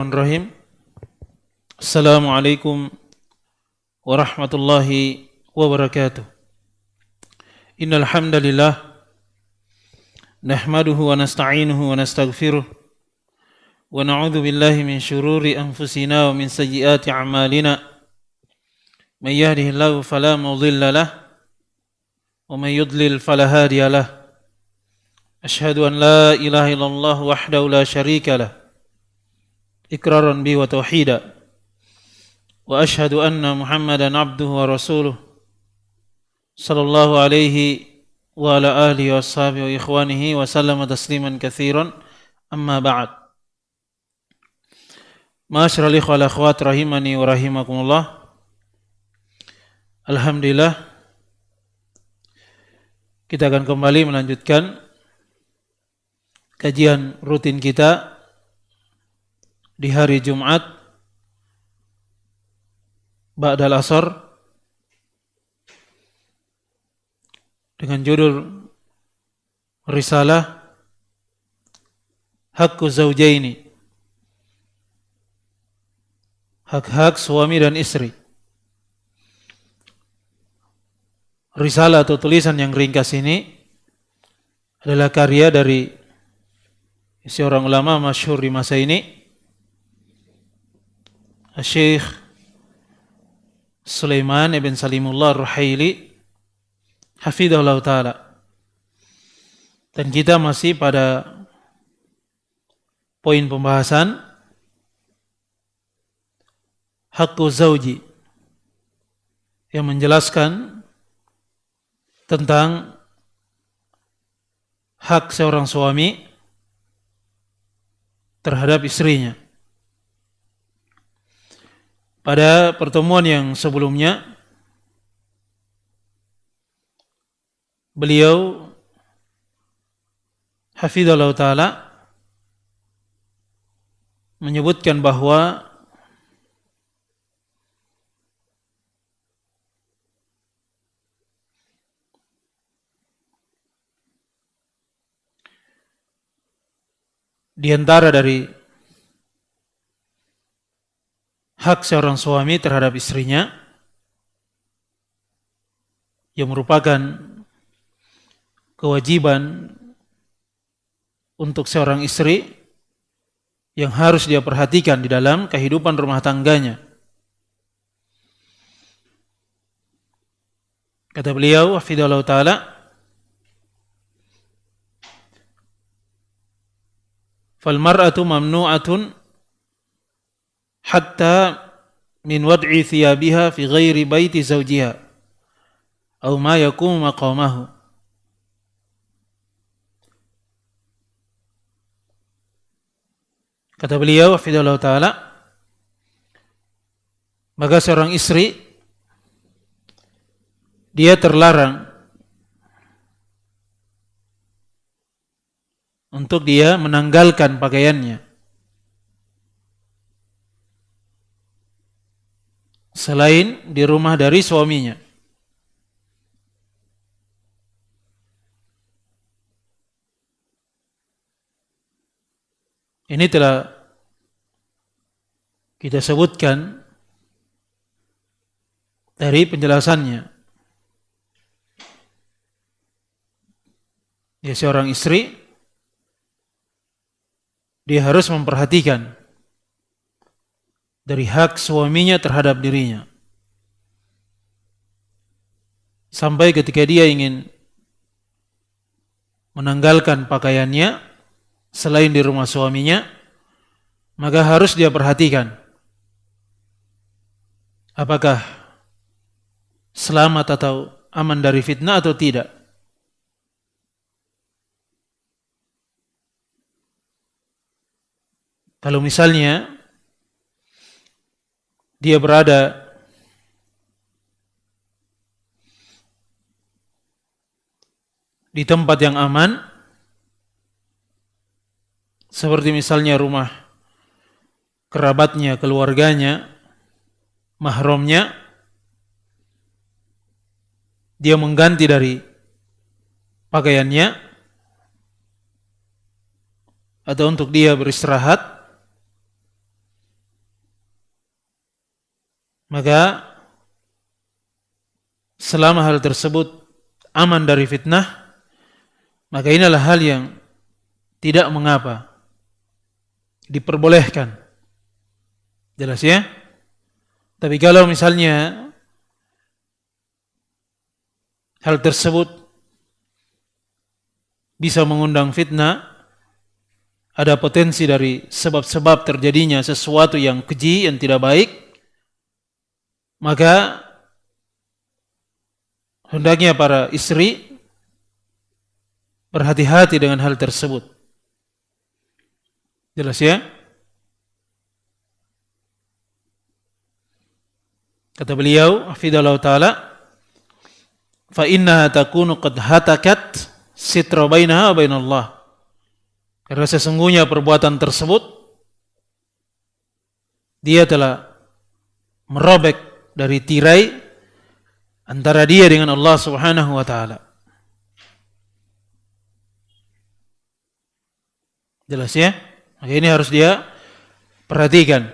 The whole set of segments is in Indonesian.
Bismillahirrahmanirrahim. Assalamualaikum warahmatullahi wabarakatuh. Innal hamdalillah nahmaduhu wa nasta'inuhu wa nastaghfiruh wa na'udzu billahi min shururi anfusina wa min sayyiati a'malina. May yahdihillahu fala mudilla lahu wa may yudlil fala hadiya lahu. Asyhadu an la ilaha illallah wahdahu la syarika lahu iqraran bi wa tauhida wa asyhadu anna Muhammadan abduhu wa rasuluh sallallahu alaihi wa ala alihi wa sahbihi wa ikhwanihi wa sallama tasliman katsiran amma ba'd. Ma'asyiral ikhwal akhwat rahimani wa rahimakumullah. Alhamdulillah kita akan kembali melanjutkan kajian rutin kita di hari Jumat ba'dal asar dengan judul Risalah Haqqu Zawjaini, hak-hak suami dan istri. Risalah atau tulisan yang ringkas ini adalah karya dari seorang ulama masyhur di masa ini, Syekh Sulaiman ibn Salimullah Ar-Ruhaili hafidhahullah ta'ala. Dan kita masih pada poin pembahasan Haqqu Zawji yang menjelaskan tentang hak seorang suami terhadap istrinya. Pada pertemuan yang sebelumnya beliau hafidhahullah ta'ala menyebutkan bahwa di antara dari hak seorang suami terhadap istrinya yang merupakan kewajiban untuk seorang istri yang harus dia perhatikan di dalam kehidupan rumah tangganya. Kata beliau hafidhahullah ta'ala, fal mar'atu mamnu'atun hatta min wad'i thiyabiha fi ghairi baiti zawjiha aw ma yakumu maqamahu. Kata beliau hafidhahullah ta'ala, maka seorang istri dia terlarang untuk dia menanggalkan pakaiannya selain di rumah dari suaminya. Ini telah kita sebutkan dari penjelasannya. Ya, seorang istri dia harus memperhatikan dari hak suaminya terhadap dirinya. Sampai ketika dia ingin menanggalkan pakaiannya selain di rumah suaminya, maka harus dia perhatikan apakah selamat atau aman dari fitnah atau tidak. Kalau misalnya dia berada di tempat yang aman, seperti misalnya rumah kerabatnya, keluarganya, mahramnya, dia mengganti dari pakaiannya atau untuk dia beristirahat, maka selama hal tersebut aman dari fitnah, maka inilah hal yang tidak mengapa, diperbolehkan. Jelas ya? Tapi kalau misalnya hal tersebut bisa mengundang fitnah, ada potensi dari sebab-sebab terjadinya sesuatu yang keji, yang tidak baik, maka hendaknya para istri berhati-hati dengan hal tersebut. Jelas ya? Kata beliau, hafidhallahu ta'ala, fa innaha takunu qad hatakat sitra bainaha wa bainallah. Karena sesungguhnya perbuatan tersebut dia telah merobek dari tirai antara dia dengan Allah Subhanahu wa taala. Jelas ya? Maka ini harus dia perhatikan.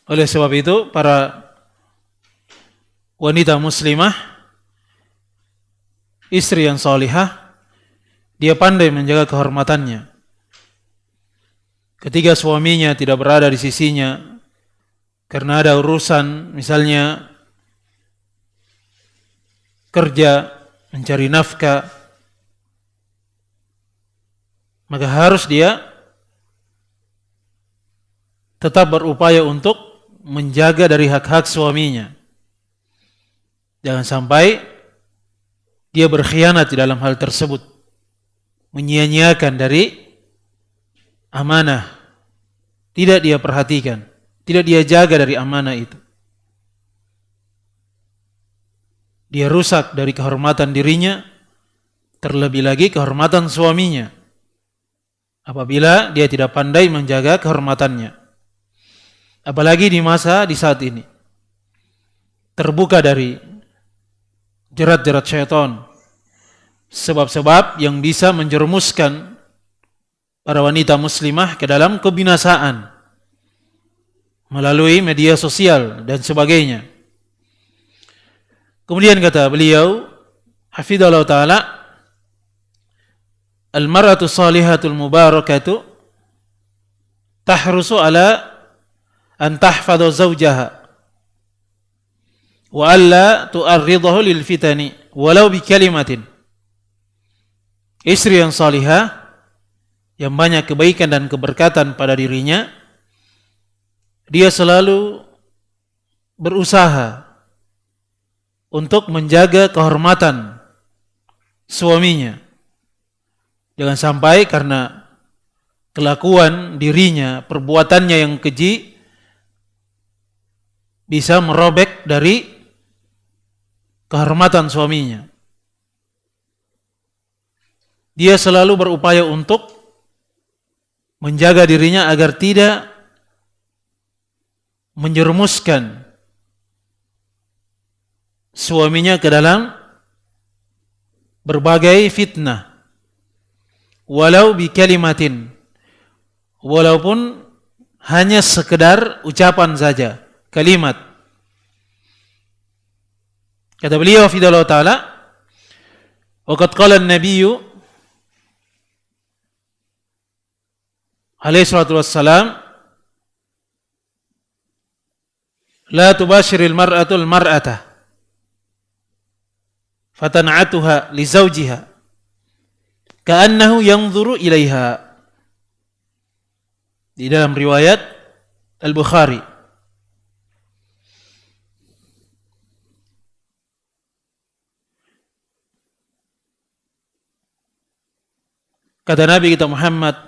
Oleh sebab itu, para wanita muslimah, istri yang salihah, dia pandai menjaga kehormatannya. Ketika suaminya tidak berada di sisinya karena ada urusan, misalnya kerja, mencari nafkah, maka harus dia tetap berupaya untuk menjaga dari hak-hak suaminya. Jangan sampai dia berkhianat di dalam hal tersebut, menyia-nyiakan dari amanah, tidak dia perhatikan, tidak dia jaga dari amanah itu. Dia rusak dari kehormatan dirinya, terlebih lagi kehormatan suaminya, apabila dia tidak pandai menjaga kehormatannya. Apalagi di saat ini terbuka dari jerat-jerat syaitan, sebab-sebab yang bisa menjerumuskan para wanita muslimah ke dalam kebinasaan melalui media sosial dan sebagainya. Kemudian kata beliau, hafidhallahu ta'ala, al-mar'atu salihatul mubarakatu tahrusu ala an tahfadha zawjaha wa alla tu'arridahu lil fitani walau bi kalimatin. Istri yang salihah yang banyak kebaikan dan keberkatan pada dirinya, dia selalu berusaha untuk menjaga kehormatan suaminya. Jangan sampai karena kelakuan dirinya, perbuatannya yang keji, bisa merobek dari kehormatan suaminya. Dia selalu berupaya untuk menjaga dirinya agar tidak menjerumuskan suaminya ke dalam berbagai fitnah, walau bi kalimatin, walaupun hanya sekedar ucapan saja, kalimat. Kata beliau hafidhallahu ta'ala, waqad qala an-nabiyyu alaihi salatu wassalam, la tubashiril mar'atu al-mar'ata fatan'atuha li zawjiha ka'annahu yanzuru ilaiha. Di dalam riwayat Al-Bukhari. Kata Nabi kita Muhammad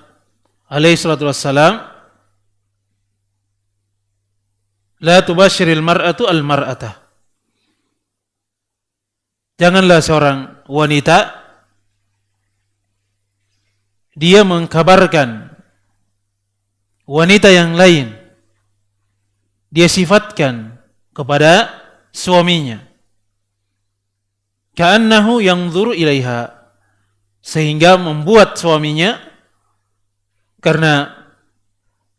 alaihi salatu wassalam, la tubashiril mar'atu al-mar'ata. Janganlah seorang wanita dia mengkabarkan wanita yang lain, dia sifatkan kepada suaminya, ka'annahu yanzuru ilaiha, sehingga membuat suaminya, karena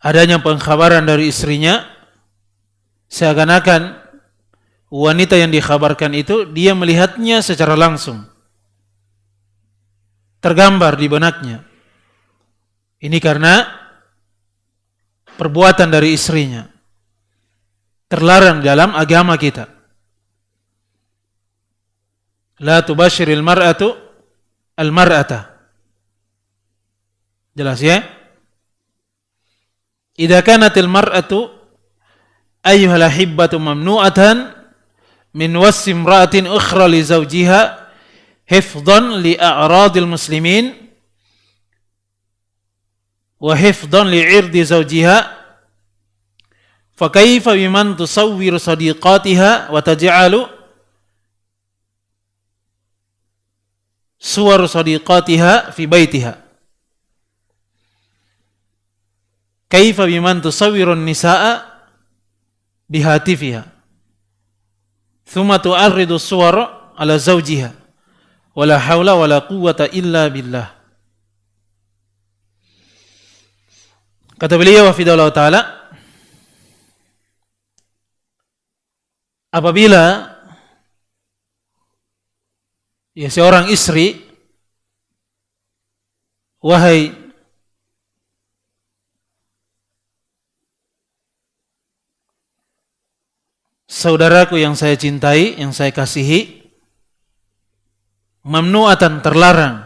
adanya pengkhabaran dari istrinya, seakan-akan wanita yang dikhabarkan itu dia melihatnya secara langsung, tergambar di benaknya. Ini karena perbuatan dari istrinya, terlarang dalam agama kita. La tubashiril mar'atu al-mar'ata. Jelas ya? Idza kanatil mar'atu ayyuhal ahibbatu mamnu'atan min wasfi imra'atin ukhra li zawjiha hifdhan li a'radil muslimin wa hifdhan li 'irdi zawjiha fa kaifa biman tusawwiru sadiqatiha wa taj'alu suwar sadiqatiha fi baitiha. Kaifa biman tusawwirun nisaa bihatifiha thumma tu'arridu suwar ala zawjiha wala haula wala quwwata illa billah. Kata beliau wafidallahu ta'ala, apabila seorang istri, wahai saudaraku yang saya cintai, yang saya kasihi, mamnu'atan, terlarang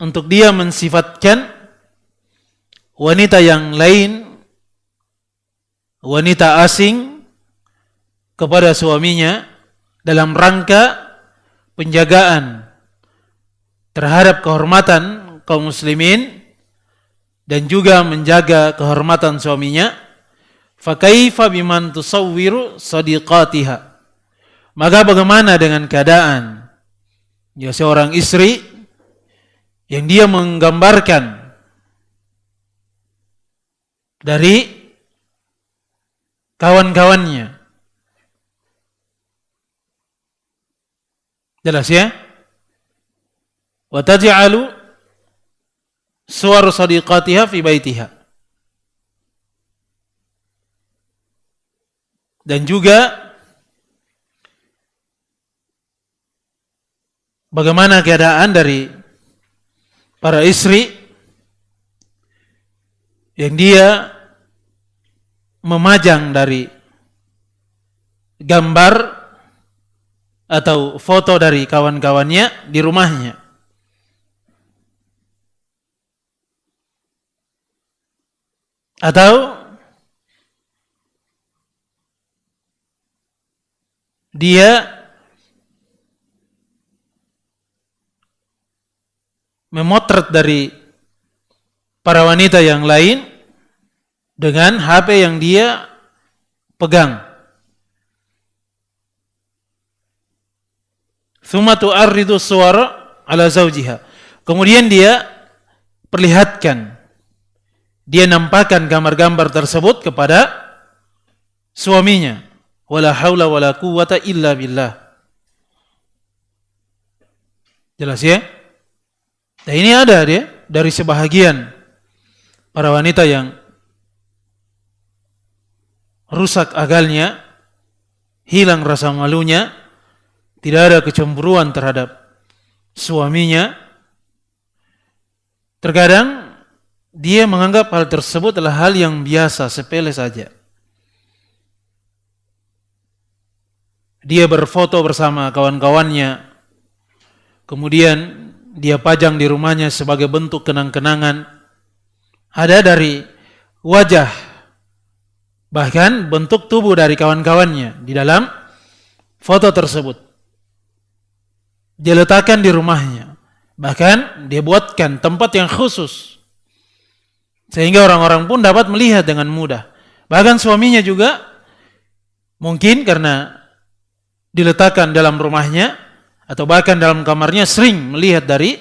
untuk dia mensifatkan wanita yang lain, wanita asing, kepada suaminya dalam rangka penjagaan terhadap kehormatan kaum muslimin dan juga menjaga kehormatan suaminya. Fakaifa biman tusawwiru sadiqatiha. Maka bagaimana dengan keadaan seorang istri yang dia menggambarkan dari kawan-kawannya. Jelas ya? Wa taj'alu suwar sadiqatiha fi baitiha. Dan juga bagaimana keadaan dari para istri yang dia memajang dari gambar atau foto dari kawan-kawannya di rumahnya. Atau dia memotret dari para wanita yang lain dengan HP yang dia pegang. Tsumma tu'arridu suwara ala zawjiha. Kemudian dia perlihatkan, dia nampakkan gambar-gambar tersebut kepada suaminya. Wala haula wala quwwata illa billah. Jelas ya? Nah, ini ada dia dari sebahagian para wanita yang rusak akalnya, hilang rasa malunya, tidak ada kecemburuan terhadap suaminya. Terkadang dia menganggap hal tersebut adalah hal yang biasa, sepele saja. Dia berfoto bersama kawan-kawannya, kemudian dia pajang di rumahnya sebagai bentuk kenang-kenangan. Ada dari wajah, bahkan bentuk tubuh dari kawan-kawannya di dalam foto tersebut. Dia letakkan di rumahnya, bahkan dia buatkan tempat yang khusus sehingga orang-orang pun dapat melihat dengan mudah. Bahkan suaminya juga mungkin karena diletakkan dalam rumahnya atau bahkan dalam kamarnya sering melihat dari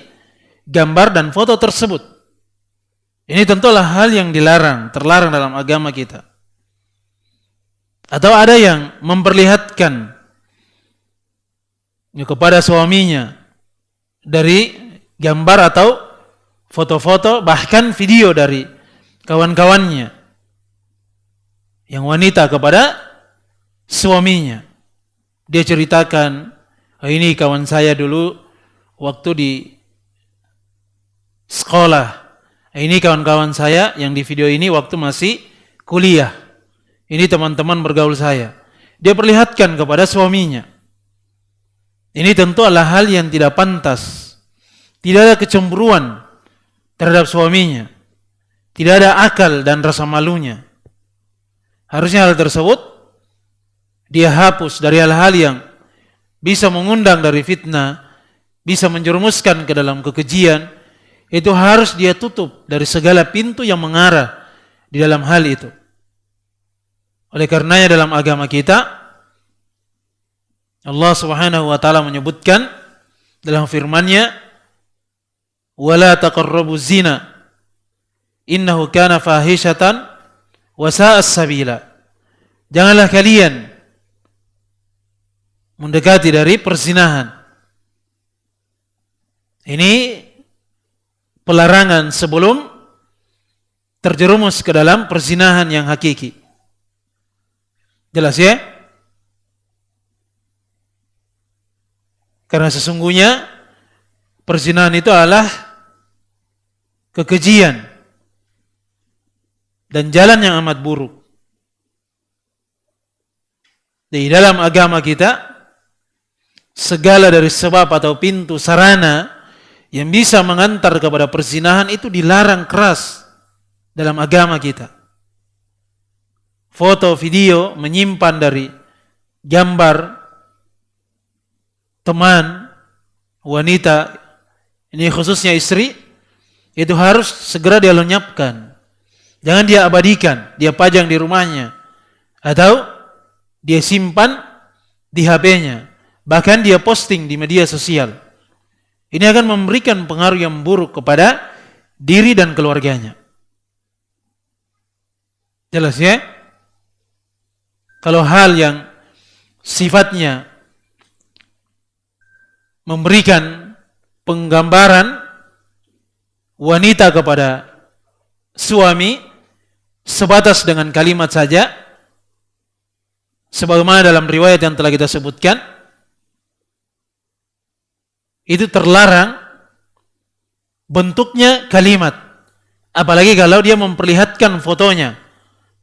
gambar dan foto tersebut. Ini tentulah hal yang dilarang, terlarang dalam agama kita. Atau ada yang memperlihatkan kepada suaminya dari gambar atau foto-foto, bahkan video dari kawan-kawannya yang wanita kepada suaminya. Dia ceritakan, ini kawan saya dulu waktu di sekolah. Ini kawan-kawan saya yang di video ini waktu masih kuliah. Ini teman-teman bergaul saya. Dia perlihatkan kepada suaminya. Ini tentu adalah hal yang tidak pantas. Tidak ada kecemburuan terhadap suaminya. Tidak ada akal dan rasa malunya. Harusnya hal tersebut dia hapus dari hal-hal yang bisa mengundang dari fitnah, bisa menjerumuskan ke dalam kekejian. Itu harus dia tutup dari segala pintu yang mengarah di dalam hal itu. Oleh karenanya dalam agama kita, Allah Subhanahu wa taala menyebutkan dalam firman-Nya, "Wala taqrabuz zina, innahu kana fahishatan wa sa'as sabila." Janganlah kalian mendekati dari perzinahan. Ini pelarangan sebelum terjerumus ke dalam perzinahan yang hakiki. Jelas ya? Karena sesungguhnya perzinahan itu adalah kekejian dan jalan yang amat buruk. Di dalam agama kita, segala dari sebab atau pintu sarana yang bisa mengantar kepada perzinahan itu dilarang keras dalam agama kita. Foto, video, menyimpan dari gambar teman, wanita, ini khususnya istri, itu harus segera dia lenyapkan. Jangan dia abadikan, dia pajang di rumahnya, atau dia simpan di HP-nya, bahkan dia posting di media sosial. Ini akan memberikan pengaruh yang buruk kepada diri dan keluarganya. Jelas ya? Kalau hal yang sifatnya memberikan penggambaran wanita kepada suami sebatas dengan kalimat saja, sebagaimana dalam riwayat yang telah kita sebutkan, itu terlarang bentuknya kalimat. Apalagi kalau dia memperlihatkan fotonya,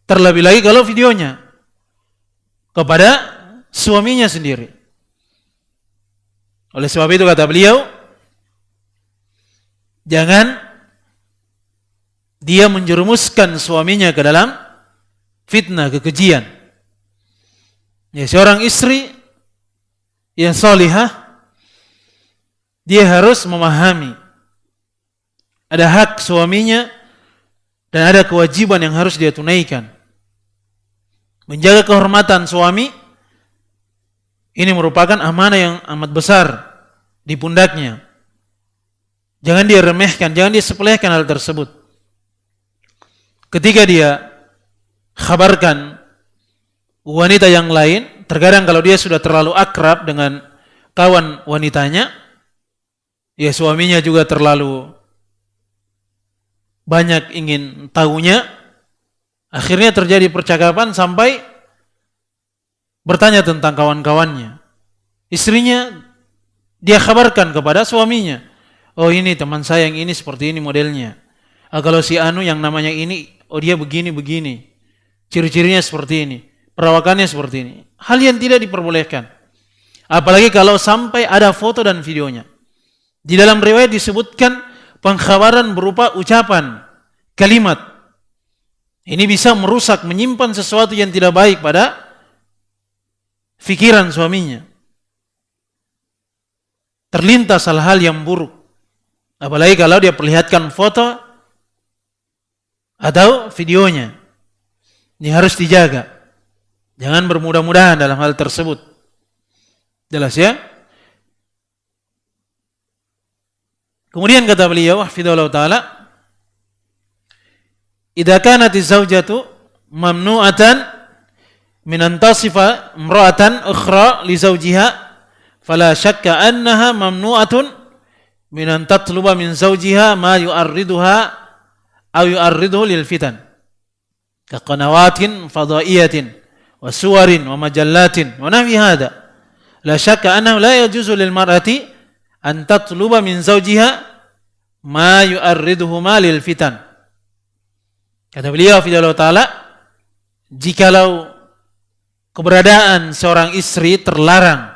terlebih lagi kalau videonya kepada suaminya sendiri. Oleh sebab itu kata beliau, jangan dia menjerumuskan suaminya ke dalam fitnah, kekejian. Ya, seorang istri yang salihah, dia harus memahami ada hak suaminya dan ada kewajiban yang harus dia tunaikan. Menjaga kehormatan suami ini merupakan amanah yang amat besar di pundaknya. Jangan dia remehkan, jangan dia sepelekan hal tersebut. Ketika dia khabarkan wanita yang lain, terkadang kalau dia sudah terlalu akrab dengan kawan wanitanya, ya suaminya juga terlalu banyak ingin tahunya, akhirnya terjadi percakapan sampai bertanya tentang kawan-kawannya. Istrinya dia kabarkan kepada suaminya, oh ini teman saya yang ini seperti ini modelnya. Kalau si Anu yang namanya ini, oh dia begini-begini. Ciri-cirinya seperti ini. Perawakannya seperti ini. Hal yang tidak diperbolehkan. Apalagi kalau sampai ada foto dan videonya. Di dalam riwayat disebutkan pengkhabaran berupa ucapan, kalimat. Ini bisa merusak, menyimpan sesuatu yang tidak baik pada fikiran suaminya. Terlintas hal-hal yang buruk. Apalagi kalau dia perlihatkan foto atau videonya. Ini harus dijaga. Jangan bermudah-mudahan dalam hal tersebut. Jelas ya? Kemudian kata beliau, hafizahullah ta'ala, idza kanatiz zaujatu mamnu'atan min an tasifa imra'atan ukhra li zawjiha fala syakka annaha mamnu'atun min an tatluba min zawjiha ma yu'arriduha aw yu'arriduhu lil fitan ka qanawatin fadaiyatin wa suwarin wa majallatin wa nahwi hadha la syakka annahu la yajuzu lil mar'ati an tatluba min zawjiha ma yu'arriduhuma lil fitan. Kata beliau hafizahullah taala, jikalau keberadaan seorang istri terlarang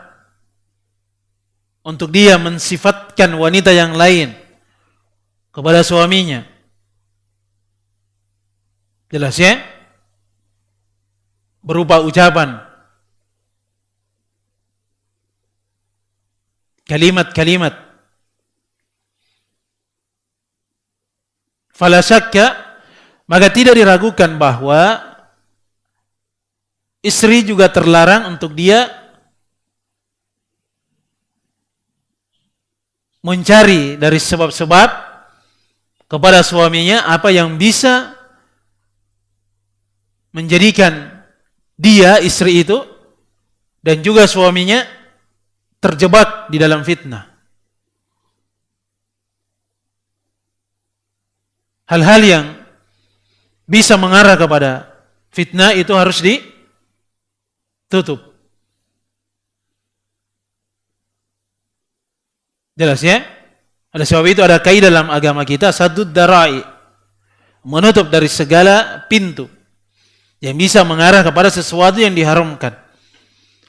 untuk dia mensifatkan wanita yang lain kepada suaminya, jelas ya, berupa ucapan, kalimat-kalimat, fala syakka, maka tidak diragukan bahwa istri juga terlarang untuk dia mencari dari sebab-sebab kepada suaminya apa yang bisa menjadikan dia, istri itu, dan juga suaminya terjebak di dalam fitnah. Hal-hal yang bisa mengarah kepada fitnah itu harus ditutup. Jelas ya? Oleh sebab itu ada kaidah dalam agama kita, saddud darai, menutup dari segala pintu yang bisa mengarah kepada sesuatu yang diharamkan.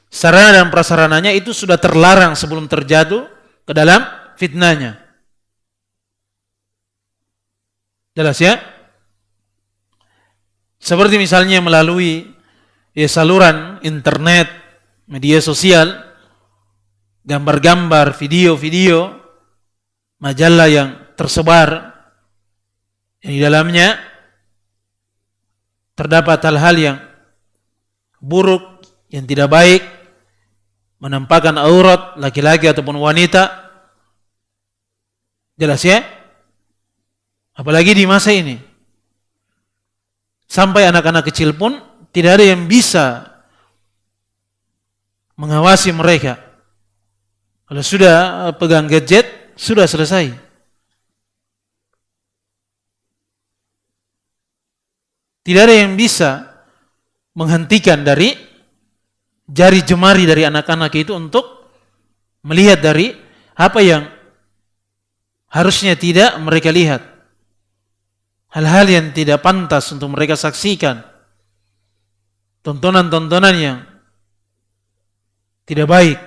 Sarana dan prasarananya itu sudah terlarang sebelum terjatuh ke dalam fitnahnya. Jelas ya? Seperti misalnya melalui saluran internet, media sosial, gambar-gambar, video-video, majalah yang tersebar, yang di dalamnya terdapat hal-hal yang buruk, yang tidak baik, menampakkan aurat laki-laki ataupun wanita. Jelas ya? Apalagi di masa ini. Sampai anak-anak kecil pun tidak ada yang bisa mengawasi mereka. Kalau sudah pegang gadget, sudah selesai. Tidak ada yang bisa menghentikan dari jari jemari dari anak-anak itu untuk melihat dari apa yang harusnya tidak mereka lihat. Hal-hal yang tidak pantas untuk mereka saksikan. Tontonan-tontonan yang tidak baik,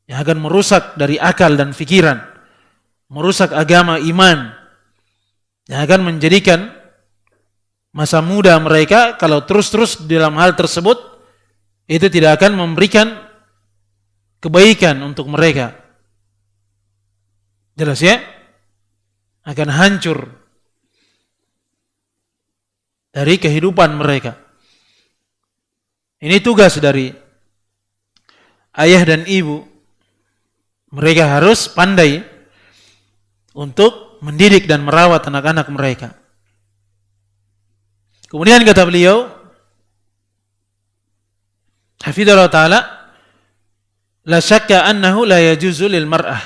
yang akan merusak dari akal dan fikiran, merusak agama, iman, yang akan menjadikan masa muda mereka, kalau terus-terus dalam hal tersebut, itu tidak akan memberikan kebaikan untuk mereka. Jelas ya? Akan hancur dari kehidupan mereka. Ini tugas dari ayah dan ibu. Mereka harus pandai untuk mendidik dan merawat anak-anak mereka. Kemudian kata beliau, hafizallahu ta'ala, la syakka annahu la yajuzu lil mar'ah.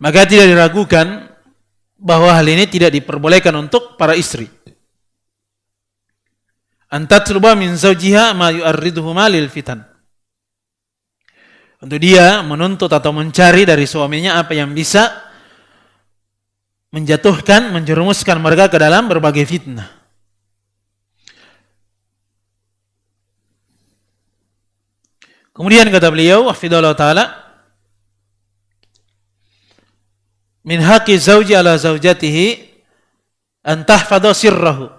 Maka tidak diragukan bahwa hal ini tidak diperbolehkan untuk para istri. Antatluba min zawjiha ma yu'arriduhuma lil fitan. Untuk dia menuntut atau mencari dari suaminya apa yang bisa menjatuhkan, menjerumuskan mereka ke dalam berbagai fitnah. Kemudian kata beliau, hafizallahu ta'ala, min haqqi zawji ala zawjatihi an tahfadha sirrahu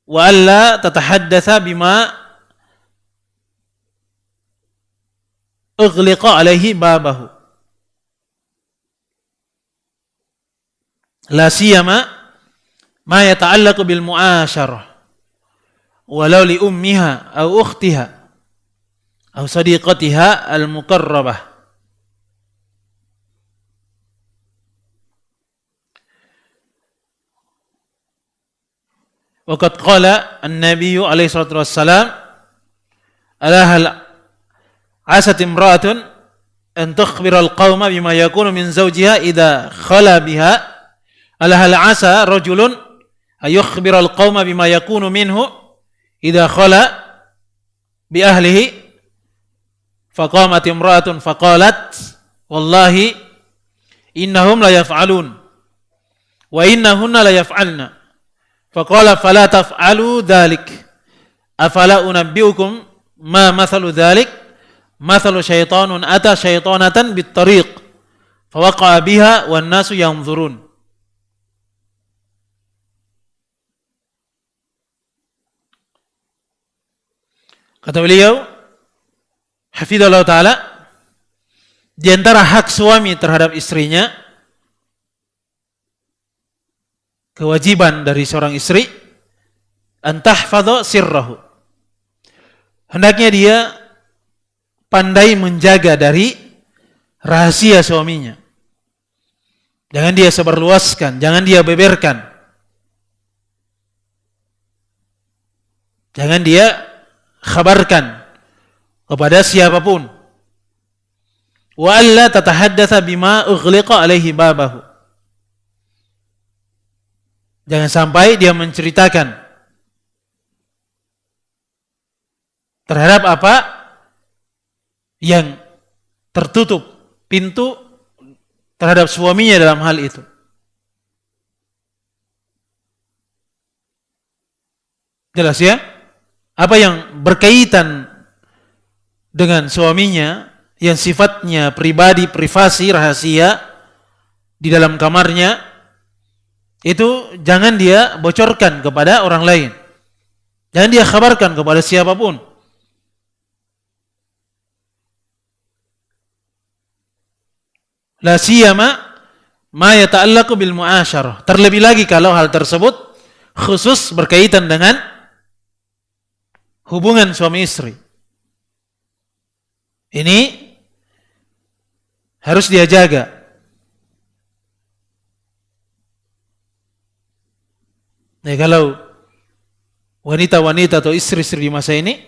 wa alla tatahaddatsa bima ughliqa alaihi babahu la siyama ma yata'allaqu bil mu'asyarah walau li ummiha aw ukhtiha aw sadiqatiha al muqarrabah. Waqad qala an-nabiy alaihi salatu wassalam, ala hal asat imra'atun an tukhbira al-qauma bima yakunu min zawjiha idza khala biha ala hal asa rajulun ayukhbiral qauma bima yakunu minhu idza khala bi ahlihi faqamat imra'atun faqalat wallahi innahum la yaf'alun wa innahunna la yaf'alna faqala fala taf'alu dhalik afala unabbiukum ma mathalu dhalik mathalu syaitanun ata syaitanatan bit tariq fawaqa'a biha wan nasu yanzurun. Kata beliau, hafizallahu ta'ala, di antara hak suami terhadap istrinya, kewajiban dari seorang istri, antahfadha sirrahu. Hendaknya dia pandai menjaga dari rahasia suaminya. Jangan dia sebarluaskan, jangan dia beberkan. Jangan dia khabarkan kepada siapapun. Wa alla tatahaddatsa bima ughliqa alaihi babahu. Jangan sampai dia menceritakan terhadap apa yang tertutup pintu terhadap suaminya dalam hal itu. Jelas ya? Apa yang berkaitan dengan suaminya yang sifatnya pribadi, privasi, rahasia di dalam kamarnya, itu jangan dia bocorkan kepada orang lain. Jangan dia khabarkan kepada siapapun. La siyama ma yata'allaqu bil mu'asyarah. Terlebih lagi kalau hal tersebut khusus berkaitan dengan hubungan suami istri. Ini harus dia jaga. Nah, kalau wanita-wanita atau istri-istri di masa ini,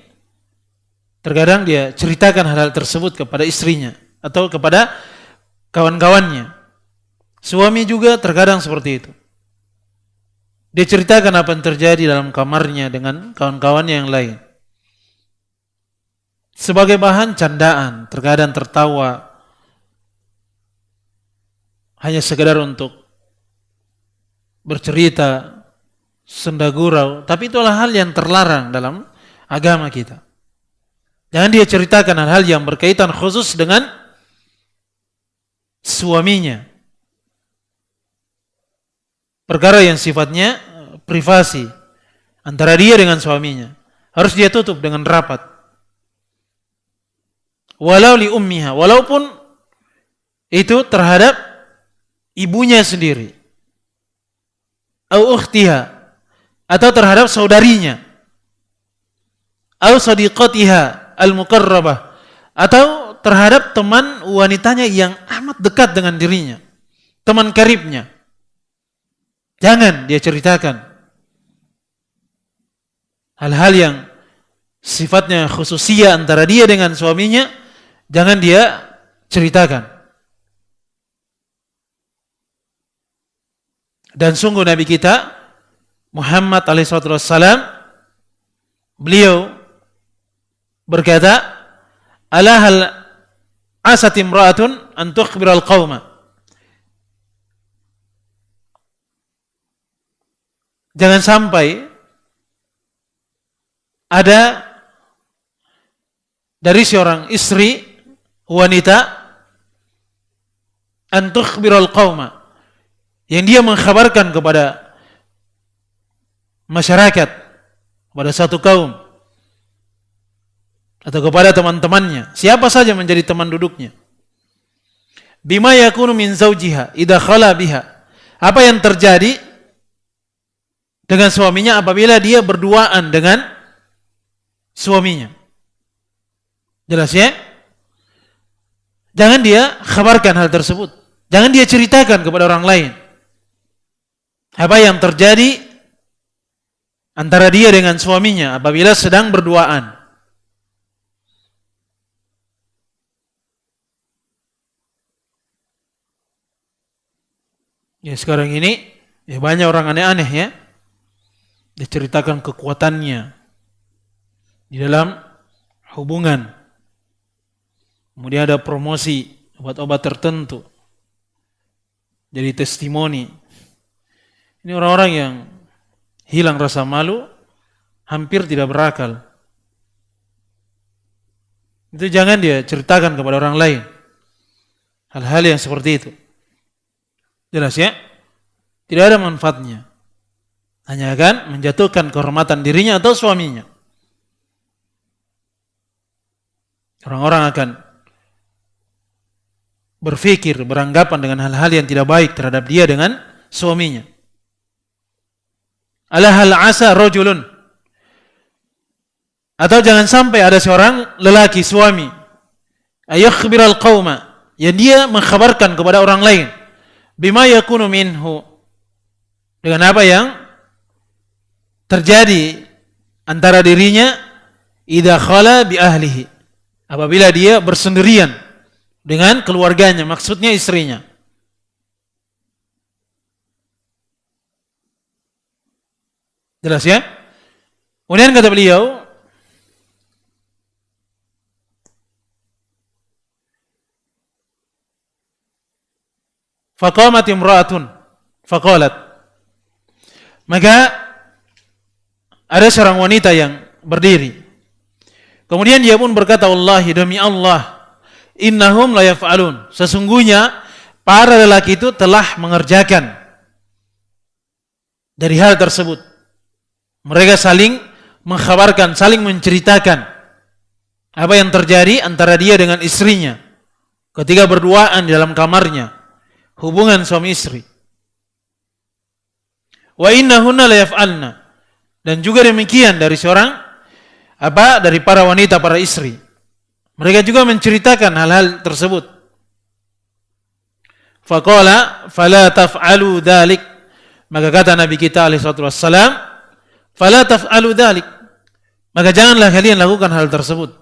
terkadang dia ceritakan hal-hal tersebut kepada istrinya atau kepada kawan-kawannya. Suami juga terkadang seperti itu. Dia ceritakan apa yang terjadi dalam kamarnya dengan kawan-kawannya yang lain. Sebagai bahan candaan, terkadang tertawa, hanya sekedar untuk bercerita, senda gurau, tapi itulah hal yang terlarang dalam agama kita. Jangan dia ceritakan hal-hal yang berkaitan khusus dengan suaminya. Perkara yang sifatnya privasi antara dia dengan suaminya harus dia tutup dengan rapat. Walau li ummiha, walaupun itu terhadap ibunya sendiri, au ukhtiha, atau terhadap saudarinya, au sadiqatiha al-muqarrabah, atau terhadap teman wanitanya yang amat dekat dengan dirinya, teman karibnya. Jangan dia ceritakan hal-hal yang sifatnya khususiyah antara dia dengan suaminya. Jangan dia ceritakan. Dan sungguh Nabi kita Muhammad alaihissalam, beliau berkata, ala hal asat imra'atun an tukhbiral qauma. Jangan sampai ada dari seorang istri wanita an tukhbiral qauma, yang dia mengkhabarkan kepada masyarakat, kepada satu kaum atau kepada teman-temannya, siapa saja menjadi teman duduknya, bima yakunu min zawjiha idza khala biha, apa yang terjadi dengan suaminya apabila dia berduaan dengan suaminya. Jelas ya? Jangan dia khabarkan hal tersebut. Jangan dia ceritakan kepada orang lain apa yang terjadi antara dia dengan suaminya apabila sedang berduaan. Ya, sekarang ini Ya banyak orang aneh-aneh ya. Diceritakan kekuatannya di dalam hubungan. Kemudian ada promosi obat-obat tertentu. Jadi testimoni. Ini orang-orang yang hilang rasa malu, hampir tidak berakal. Itu jangan dia ceritakan kepada orang lain. Hal-hal yang seperti itu. Jelas ya? Tidak ada manfaatnya. Hanya akan menjatuhkan kehormatan dirinya atau suaminya. Orang-orang akan berpikir, beranggapan dengan hal-hal yang tidak baik terhadap dia dengan suaminya. Alahal asa rajulun. Atau jangan sampai ada seorang lelaki suami ayakhbiral qauma, yang dia mengkhabarkan kepada orang lain bima yakunu minhu, dengan apa yang terjadi antara dirinya idza khala bi ahlihi, apabila dia bersendirian dengan keluarganya, maksudnya istrinya. Jelas ya? Kemudian kata beliau, faqamat imra'atun faqalat, maka ada seorang wanita yang berdiri. Kemudian dia pun berkata, wallahi, demi Allah, innahum la yaf'alun, sesungguhnya para lelaki itu telah mengerjakan dari hal tersebut. Mereka saling mengkhabarkan, saling menceritakan apa yang terjadi antara dia dengan istrinya ketika berduaan di dalam kamarnya, hubungan suami istri. Wa innahunna la yaf'alna, dan juga demikian dari dari para wanita, para istri. Mereka juga menceritakan hal-hal tersebut. Faqala fala taf'alu dzalik, maka kata Nabi kita alaihi salatu wassalam, fala taf'alu dzalik, maka janganlah kalian lakukan hal tersebut.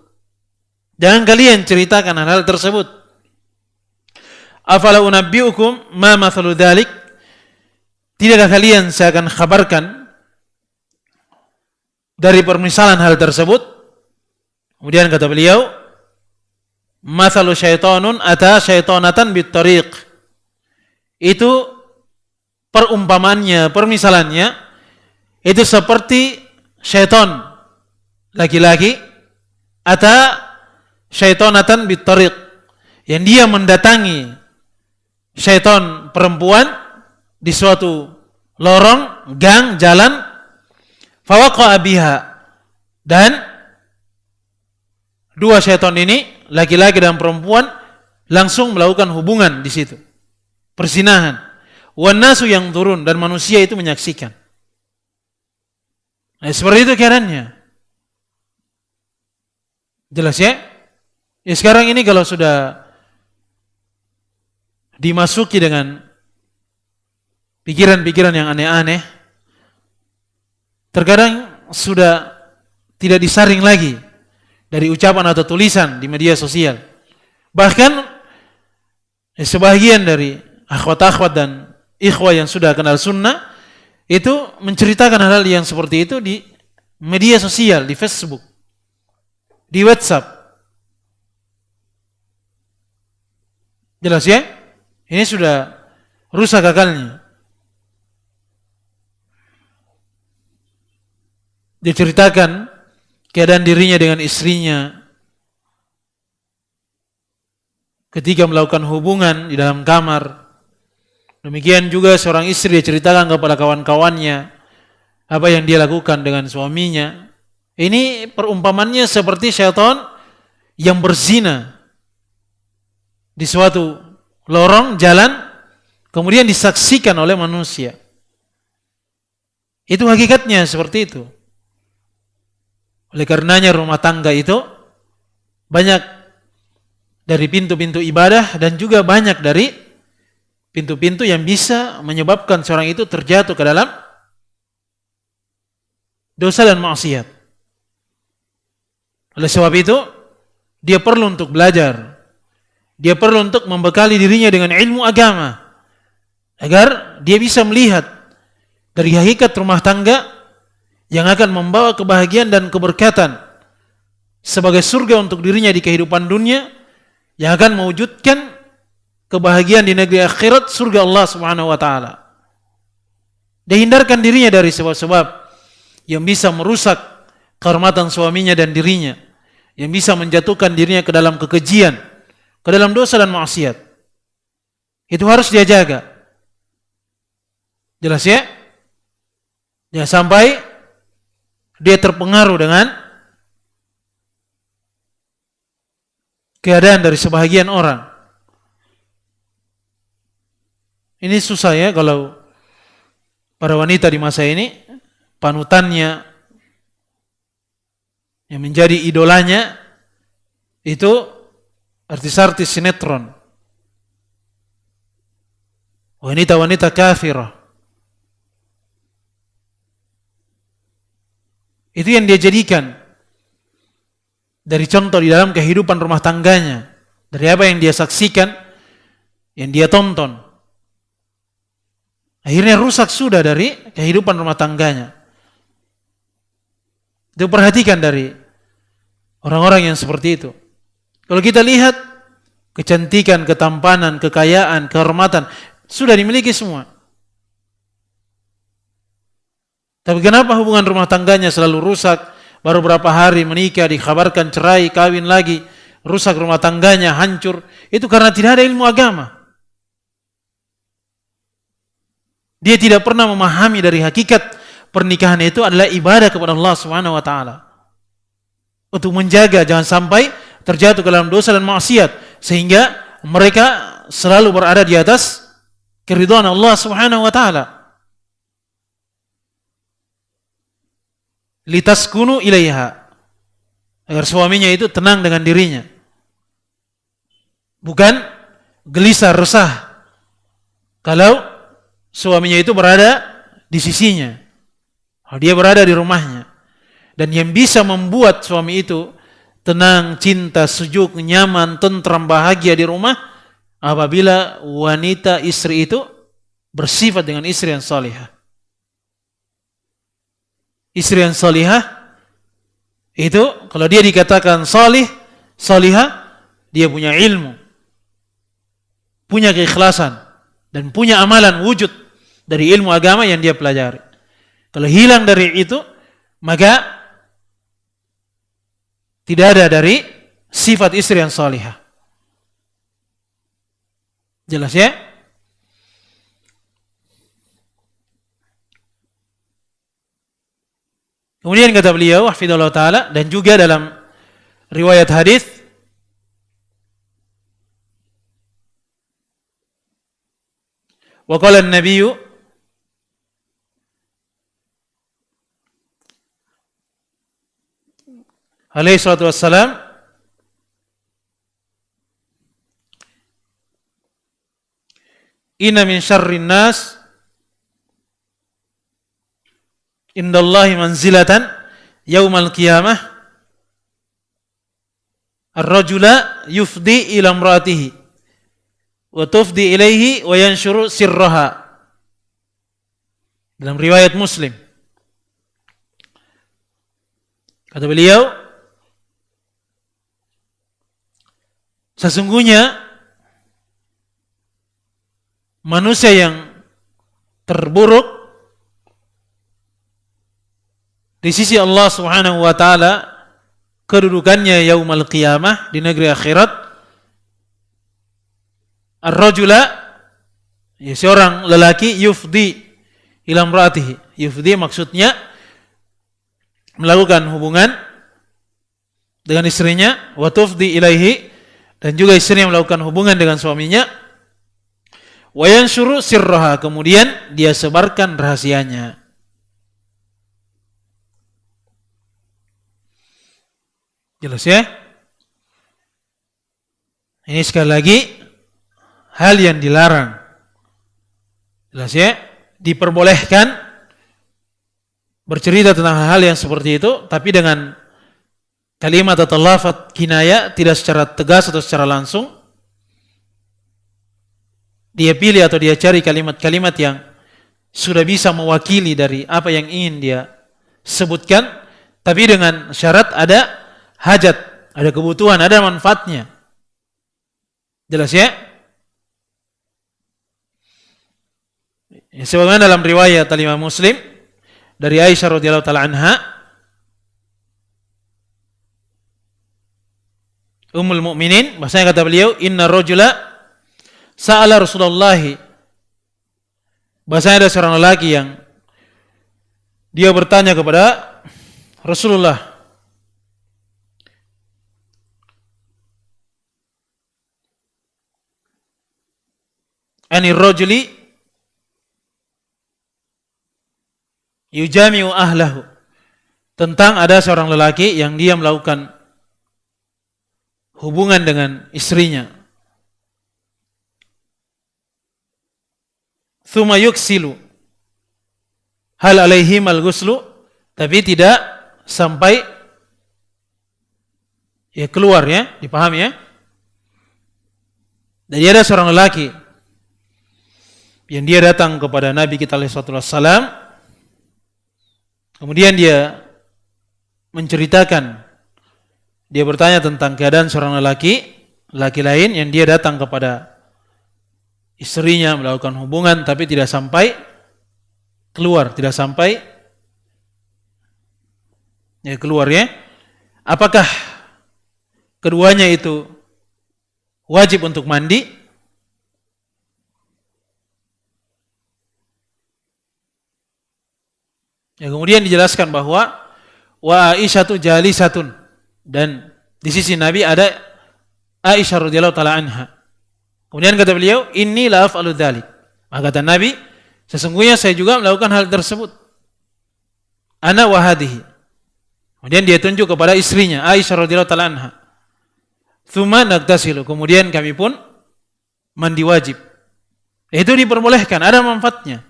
Jangan kalian ceritakan hal-hal tersebut. Afala unabbiukum ma mathalu dzalik, tidakkah kalian saya akan kabarkan dari permisalan hal tersebut? Kemudian kata beliau, mathalu syaitanun ata syaitanatan bittariq, itu perumpamannya, permisalannya itu seperti syaitan laki-laki ata syaitanatan bittariq, yang dia mendatangi syaitan perempuan di suatu lorong, gang, jalan, fawaqa'a biha, dan dua syaitan ini, laki-laki dan perempuan, langsung melakukan hubungan di situ, perzinahan. Wan nasu yang turun, dan manusia itu menyaksikan. Nah, seperti itu keadaannya. Jelas ya? Ya, sekarang ini kalau sudah dimasuki dengan pikiran-pikiran yang aneh-aneh, terkadang sudah tidak disaring lagi dari ucapan atau tulisan di media sosial. Bahkan sebagian dari akhwat-akhwat dan ikhwah yang sudah kenal sunnah itu menceritakan hal-hal yang seperti itu di media sosial, di Facebook, di WhatsApp. Jelas ya? Ini sudah rusak akalnya. Diceritakan keadaan dirinya dengan istrinya ketika melakukan hubungan di dalam kamar. Demikian juga seorang istri diceritakan kepada kawan-kawannya apa yang dia lakukan dengan suaminya. Ini perumpamannya seperti syaitan yang berzina di suatu lorong jalan, kemudian disaksikan oleh manusia. Itu hakikatnya seperti itu. Oleh karenanya rumah tangga itu banyak dari pintu-pintu ibadah dan juga banyak dari pintu-pintu yang bisa menyebabkan seorang itu terjatuh ke dalam dosa dan maksiat. Oleh sebab itu, dia perlu untuk belajar. Dia perlu untuk membekali dirinya dengan ilmu agama agar dia bisa melihat dari hakikat rumah tangga yang akan membawa kebahagiaan dan keberkatan sebagai surga untuk dirinya di kehidupan dunia, yang akan mewujudkan kebahagiaan di negeri akhirat, surga Allah Subhanahu wa taala. Dia hindarkan dirinya dari sebab-sebab yang bisa merusak kehormatan suaminya dan dirinya, yang bisa menjatuhkan dirinya ke dalam kekejian, ke dalam dosa dan maksiat. Itu harus dia jaga. Jelas ya? Jangan sampai dia terpengaruh dengan keadaan dari sebahagian orang. Ini susah ya kalau para wanita di masa ini, panutannya yang menjadi idolanya itu artis-artis sinetron, wanita-wanita kafirah. Itu yang dia jadikan dari contoh di dalam kehidupan rumah tangganya, dari apa yang dia saksikan, yang dia tonton. Akhirnya rusak sudah dari kehidupan rumah tangganya. Itu perhatikan dari orang-orang yang seperti itu. Kalau kita lihat kecantikan, ketampanan, kekayaan, kehormatan sudah dimiliki semua. Tapi kenapa hubungan rumah tangganya selalu rusak? Baru berapa hari menikah, dikabarkan cerai, kawin lagi, rusak rumah tangganya, hancur. Itu karena tidak ada ilmu agama. Dia tidak pernah memahami dari hakikat pernikahan itu adalah ibadah kepada Allah Subhanahu wa taala. Untuk menjaga jangan sampai terjatuh ke dalam dosa dan maksiat, sehingga mereka selalu berada di atas keridhaan Allah Subhanahu wa taala. Litaskunu ilaiha, agar suaminya itu tenang dengan dirinya, bukan gelisah resah kalau suaminya itu berada di sisinya, dia berada di rumahnya. Dan yang bisa membuat suami itu tenang, cinta, sejuk, nyaman, tentram, bahagia di rumah, apabila wanita istri itu bersifat dengan istri yang salihah. Istri yang salihah itu kalau dia dikatakan salih, salihah, dia punya ilmu, punya keikhlasan, dan punya amalan wujud dari ilmu agama yang dia pelajari. Kalau hilang dari itu, maka tidak ada dari sifat istri yang salihah. Jelas ya? Kemudian kata beliau, hafizallahu taala, dan juga dalam riwayat hadis wa qala an-nabiyyu alaihi salatu wassalam, inna min syarrin nas indallahi manzilatan yaumal qiyamah ar-rajula yufdi ila imraatihi wa tufdi ilaihi wa yanshuru sirraha. Dalam riwayat Muslim kata beliau, sesungguhnya manusia yang terburuk di sisi Allah Subhanahu wa taala kedudukannya yaumal qiyamah di negeri akhirat, ar-rajula, ya, seorang lelaki, yufdi ila imraatihi. Yufdi maksudnya melakukan hubungan dengan istrinya, wa tufdi ilaihi, dan juga istrinya melakukan hubungan dengan suaminya, wa yanshuru sirraha, kemudian dia sebarkan rahasianya. Jelas ya? Ini sekali lagi hal yang dilarang. Jelas ya? Diperbolehkan bercerita tentang hal yang seperti itu, tapi dengan kalimat atau lafaz kinaya, tidak secara tegas atau secara langsung. Dia pilih atau dia cari kalimat-kalimat yang sudah bisa mewakili dari apa yang ingin dia sebutkan, tapi dengan syarat ada hajat, ada kebutuhan, ada manfaatnya. Jelas ya? Sebagaimana dalam riwayat Imam Muslim dari Aisyah radhiyallahu taala anha, Ummul Mukminin, bahasanya kata beliau, inna rajula sa'ala Rasulullah, bahasanya ada seorang lelaki yang dia bertanya kepada Rasulullah, anir rajuli yujami'u ahlahu, tentang ada seorang lelaki yang dia melakukan hubungan dengan istrinya. Tsumma yuksilu, hal alaihim al-ghuslu, tapi tidak sampai ya keluar ya, dipahami ya. Dan ada seorang lelaki yang dia datang kepada Nabi kita alaihi wasallam, kemudian dia menceritakan, dia bertanya tentang keadaan seorang lelaki lain yang dia datang kepada istrinya melakukan hubungan tapi tidak sampai keluar, tidak sampai ya keluar ya. Apakah keduanya itu wajib untuk mandi? Ya, kemudian dijelaskan bahwa wa Aisyatu jalisatun, dan di sisi Nabi ada Aisyah radhiyallahu taala anha. Kemudian kata beliau, inni la af'alu dzalik. Maka kata Nabi, sesungguhnya saya juga melakukan hal tersebut. Ana wa hadhihi. Kemudian dia tunjuk kepada istrinya Aisyah radhiyallahu taala anha. Tsumma nagtasilu, kemudian kami pun mandi wajib. Itu diperbolehkan, ada manfaatnya.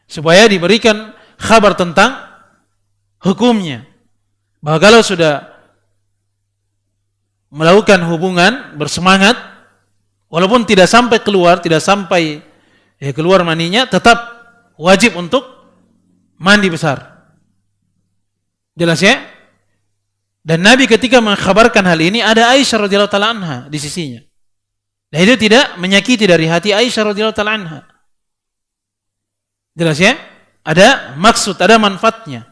Supaya diberikan kabar tentang hukumnya. Bahwa kalau sudah melakukan hubungan, bersemangat, walaupun tidak sampai keluar, tidak sampai keluar maninya, tetap wajib untuk mandi besar. Jelas ya? Dan Nabi ketika mengkhabarkan hal ini, ada Aisyah radhiyallahu taala anha di sisinya. Dan itu tidak menyakiti dari hati Aisyah radhiyallahu taala anha. Jelas ya? Ada maksud, ada manfaatnya.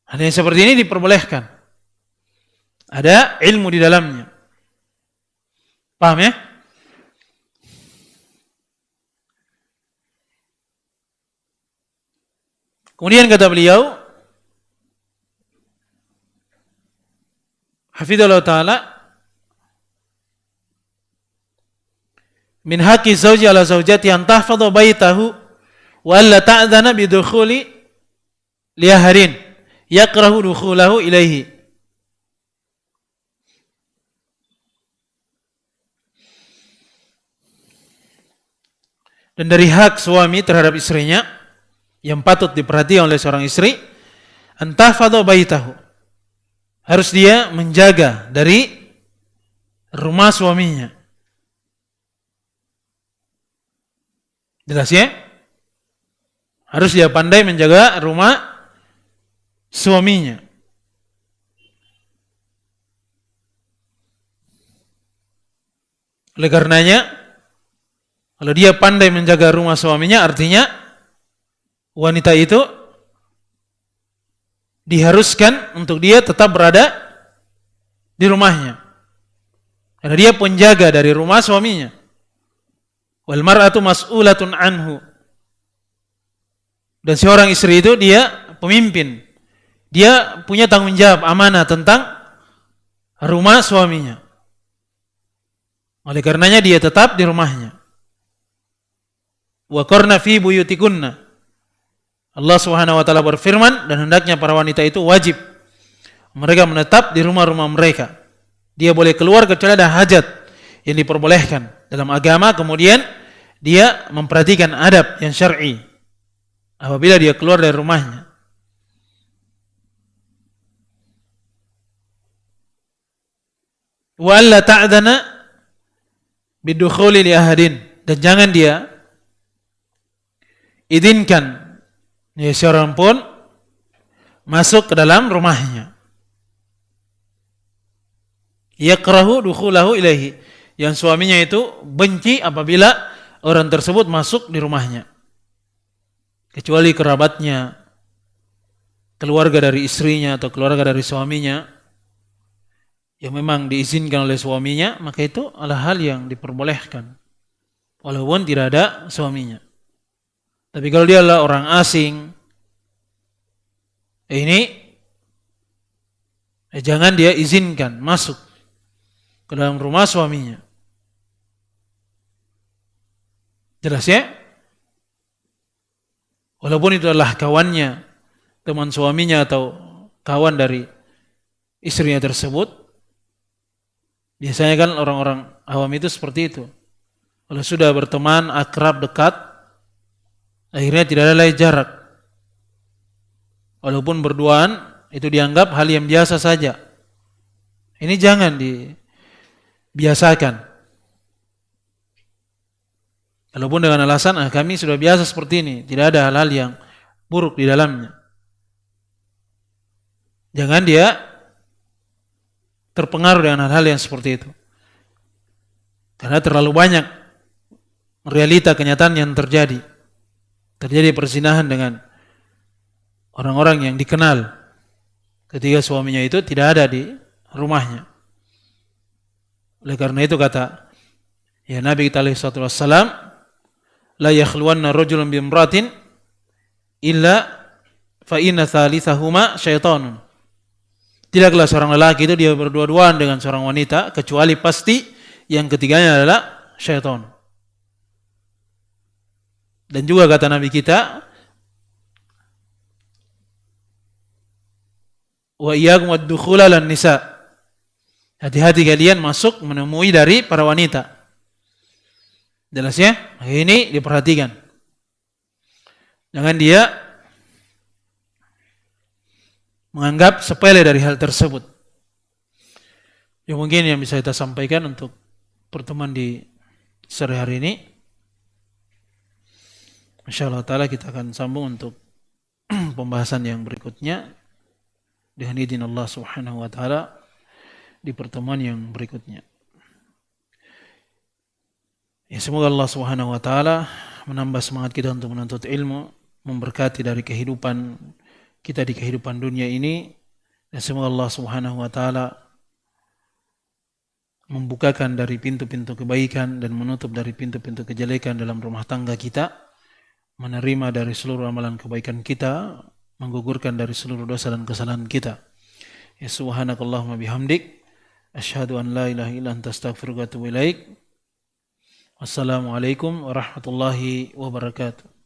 Hal yang seperti ini diperbolehkan. Ada ilmu di dalamnya. Paham ya? Kemudian kata beliau, hafizallahu ta'ala, min haqqi zawji ala zawjati an tahfadha baitahu wa alla ta'dhana bi dukhuli liyaharin yakrahu dukhulahu ilaihi. Dan dari hak suami terhadap istrinya yang patut diperhatikan oleh seorang istri, antahfadha baitahu, harus dia menjaga dari rumah suaminya. Jelas ya? Harus dia pandai menjaga rumah suaminya. Oleh karenanya, kalau dia pandai menjaga rumah suaminya, artinya wanita itu diharuskan untuk dia tetap berada di rumahnya. Karena dia penjaga dari rumah suaminya. Wal mar'atu mas'ulatun anhu. Dan seorang istri itu dia pemimpin. Dia punya tanggung jawab amanah tentang rumah suaminya. Oleh karenanya dia tetap di rumahnya. Wa qarna fi buyutikunna. Allah Subhanahu wa taala berfirman, dan hendaknya para wanita itu wajib mereka menetap di rumah-rumah mereka. Dia boleh keluar kecuali ada hajat yang diperbolehkan dalam agama, kemudian dia memperhatikan adab yang syar'i apabila dia keluar dari rumahnya. Wa alla ta'dana bidukhuli li ahadin, dan jangan dia izinkan ya seorang pun masuk ke dalam rumahnya. Yakrahu dukhulahu ilaihi, yang suaminya itu benci apabila orang tersebut masuk di rumahnya, kecuali kerabatnya, keluarga dari istrinya atau keluarga dari suaminya yang memang diizinkan oleh suaminya, maka itu adalah hal yang diperbolehkan walaupun tidak ada suaminya. Tapi kalau dia adalah orang asing, ini jangan dia izinkan masuk ke dalam rumah suaminya. Jelas ya? Walaupun itu adalah kawannya, teman suaminya atau kawan dari istrinya tersebut. Biasanya kan orang-orang awam itu seperti itu. Kalau sudah berteman, akrab, dekat, akhirnya tidak ada lagi jarak. Walaupun berduaan, itu dianggap hal yang biasa saja. Ini jangan dibiasakan. Walaupun dengan alasan, kami sudah biasa seperti ini, tidak ada hal-hal yang buruk di dalamnya. Jangan dia terpengaruh dengan hal-hal yang seperti itu. Karena terlalu banyak realita kenyataan yang terjadi. Terjadi perzinahan dengan orang-orang yang dikenal ketika suaminya itu tidak ada di rumahnya. Oleh karena itu kata ya Nabi kita alaihi salatu wassalam, la yakhluwanna rajulun bimratin illa fa inna thalithahuma syaitanun. Tidaklah seorang lelaki itu dia berdua-duaan dengan seorang wanita kecuali pasti yang ketiganya adalah syaitan. Dan juga kata Nabi kita, wa iyyakum wad-dukhula lan nisa. Hati-hati kalian masuk menemui dari para wanita. Jelas ya? Ini diperhatikan. Jangan dia menganggap sepele dari hal tersebut. Ya mungkin yang bisa kita sampaikan untuk pertemuan di sore hari ini. Insyaallah taala kita akan sambung untuk pembahasan yang berikutnya dengan izin Allah Subhanahu wa taala di pertemuan yang berikutnya. Ya, semoga Allah Subhanahu wa taala menambah semangat kita untuk menuntut ilmu, memberkati dari kehidupan kita di kehidupan dunia ini, dan semoga Allah Subhanahu wa taala membukakan dari pintu-pintu kebaikan dan menutup dari pintu-pintu kejelekan dalam rumah tangga kita, menerima dari seluruh amalan kebaikan kita, menggugurkan dari seluruh dosa dan kesalahan kita. Ya subhanakallahumma bihamdik, asyhadu an la ilaha illa anta astaghfiruka wa atubu ilaik. Wassalamualaikum warahmatullahi wabarakatuh.